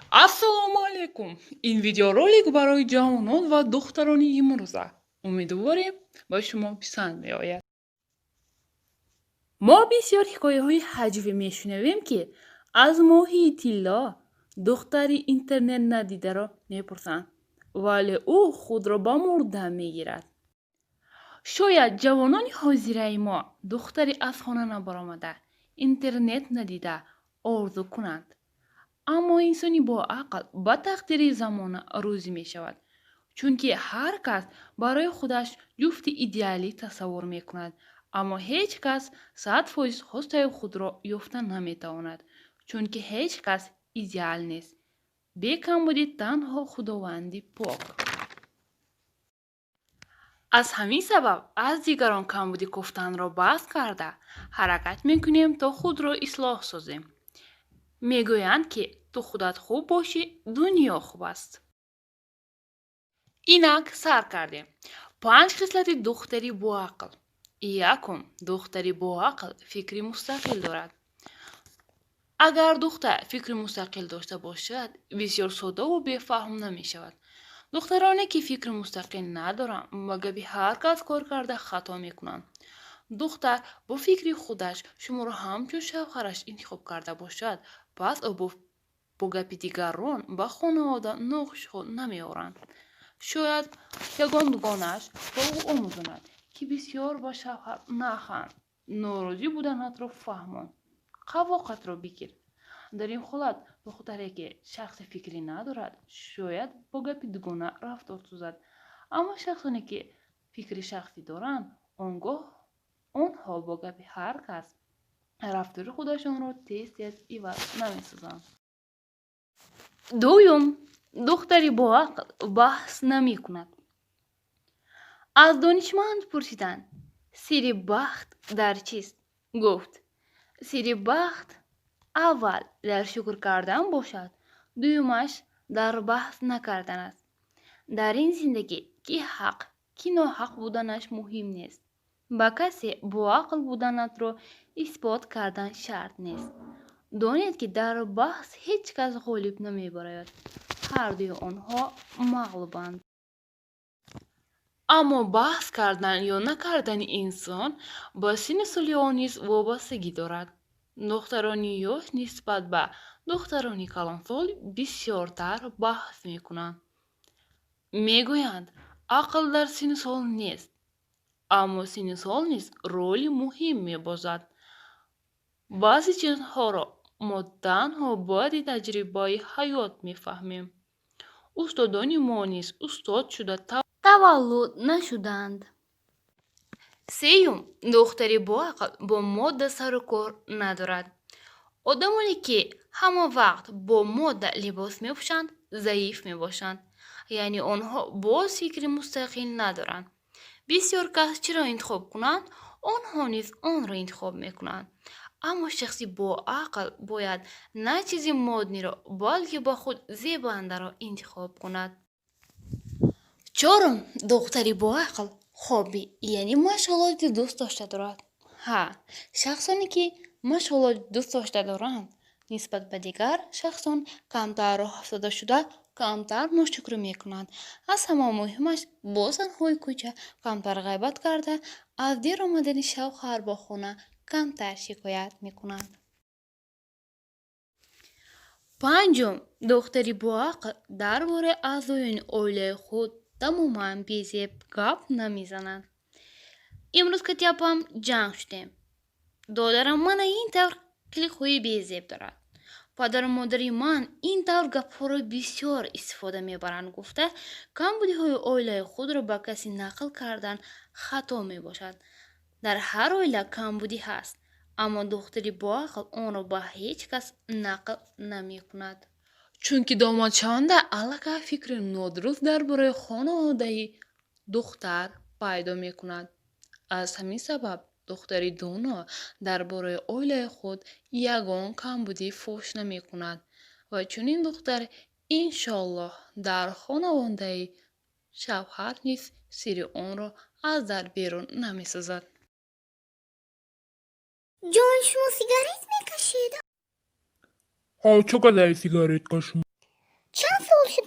Ассалому алайкум. Ин видеоролик барои ҷавонон ва духтарони имрӯза. Умедворим ба шумо писанд меояд. Мо бисёр ҳикояҳои ҳаҷвӣ мешунавем, ки аз моҳии тилло духтари интернетнадидаро мепурсанд, вале ӯ худро ба мурда мегирад. Шояд ҷавонони ҳозираи мо духтаре аз хона набаромада интернет надида орзу кунанд. аммо инсони боақл ба тақдири замона розӣ мешавад, чунки ҳар кас барои худаш ҷуфти идеалӣ тасаввур мекунад, аммо ҳеҷ кас 100% хостаи худро ёфта наметавонад, чунки ҳеҷ кас идеал нест. Бе камбуди танҳо худованди пок. аз ҳамин сабаб аз дигарон камбуди гуфтанро баҳс карда ҳаракат мекунем то худро ислоҳ созем. мегӯянд, ки ту худат хуб бошӣ, дунё хуб аст. инак сар кардем. 5 хислати духтари боақл. якум, духтари боақл фикри мустақил дорад. агар духтар фикри мустақил дошта бошад, бисёр соддаву бефаҳм намешавад. духтароне ки фикри мустақил надоранд, ба габи ҳар кас кор карда хато мекунанд. духтар бо фикри худаш шуморо ҳамчун шавҳараш интихоб карда бошад, пас ӯ бо гапи дигарон ба хонавода нохушҳо намеоранд. шояд ягон дугонааш ба ӯ омӯзонад, ки бисёр ба шавҳар наханд, норозӣ буданатро фаҳмон, қавоқатро бигир. дар ин ҳолат духтаре ки шахси фикрӣ надорад, шояд бо гапи дугона рафтор созад, аммо шахсоне ки фикри шахсӣ доранд, онгоҳ онҳо бо гапи ҳар кас рафтори худашонро тез иваз намесозанд. дуюм, духтари боақл баҳс намекунад. аз донишманд пурсиданд: сирри бахт дар чист? гуфт: сирри бахт аввал дар шукр кардан бошад, дуюмаш дар баҳс накардан аст. дар ин зиндагӣ ки ҳақ, ки ноҳақ буданаш муҳим нест. ба касе боақл буданатро исбот кардан шарт нест. донед, ки дар баҳс ҳеҷ кас ғолиб намебарояд, ҳардуи онҳо мағлубанд. аммо баҳс кардан ё накардани инсон ба синни соли он низ вобастагӣ дорад. духтарони ёш нисбат ба духтарони калонсол бисёртар баҳс мекунанд. мегӯянд, ақл дар синни сол нест, аммо синни сол низ роли муҳим мебозад. баъзе чизҳоро мо танҳо баъди таҷрибаи ҳаёт мефаҳмем. устодони мо низ устод шуда таваллуд нашуданд. сеюм, духтари боақл бо модда сару кор надорад. одамоне ки ҳама вақт бо модда либос мепӯшанд, заиф мебошанд, яъне онҳо боз фикри мустақил надоранд. бисёр кас чиро интихоб кунанд, онҳо низ онро интихоб мекунанд. аммо шахси боақл бояд на чизи модниро, балки ба худ зебандаро интихоб кунад. чорум, духтари боақл хобби, яъне машғулоти дӯст дошта дорад. ҳа, шахсоне ки машғулот дӯст дошта доранд, нисбат ба дигар шахсон камтар роҳафзода шуда, камтар ношукрӣ мекунанд. аз ҳама муҳимаш, бо занҳои кӯча камтар ғайбат карда, аз дер омадани шавҳар ба хона камтар шикоят мекунанд. панҷум, духтари боақл дар бораи аъзоёни оилаи худ тамоман безеб гап намезанад. имрӯз катяпам ҷанг шудем. додарам мана ин тавр қилиқҳои безеб дорад. падару модари ман ин тавр гапҳоро бисёр истифода мебаранд, гуфта камбудиҳои оилаи худро ба касе нақл кардан хато мебошад. дар ҳар оила камбудӣ ҳаст, аммо духтари боақл онро ба ҳеҷ кас нақл намекунад. чунки домадшаванда аллакай фикри нодуруст дар бораи хонаводаи духтар пайдо мекунад. аз ҳамин сабаб духтари доно дар бораи оилаи худ ягон камбудӣ фош намекунад ва чунин духтар иншоаллоҳ дар хонаводаи шавҳар низ сирри онро аз дар берун намесозад. ҷон, шумо сигарет мекашед? ҳа, чӣ қадари сигарет кашум?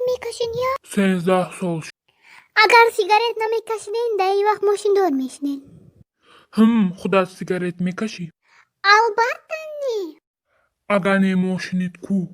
میکشین یا 13 سال شد. اگر سیگارت نمیکشیدین در این وقت ماشین دور میشنین؟ خودت سیگارت میکشی؟ البته نی. اگر نه ماشینت کو؟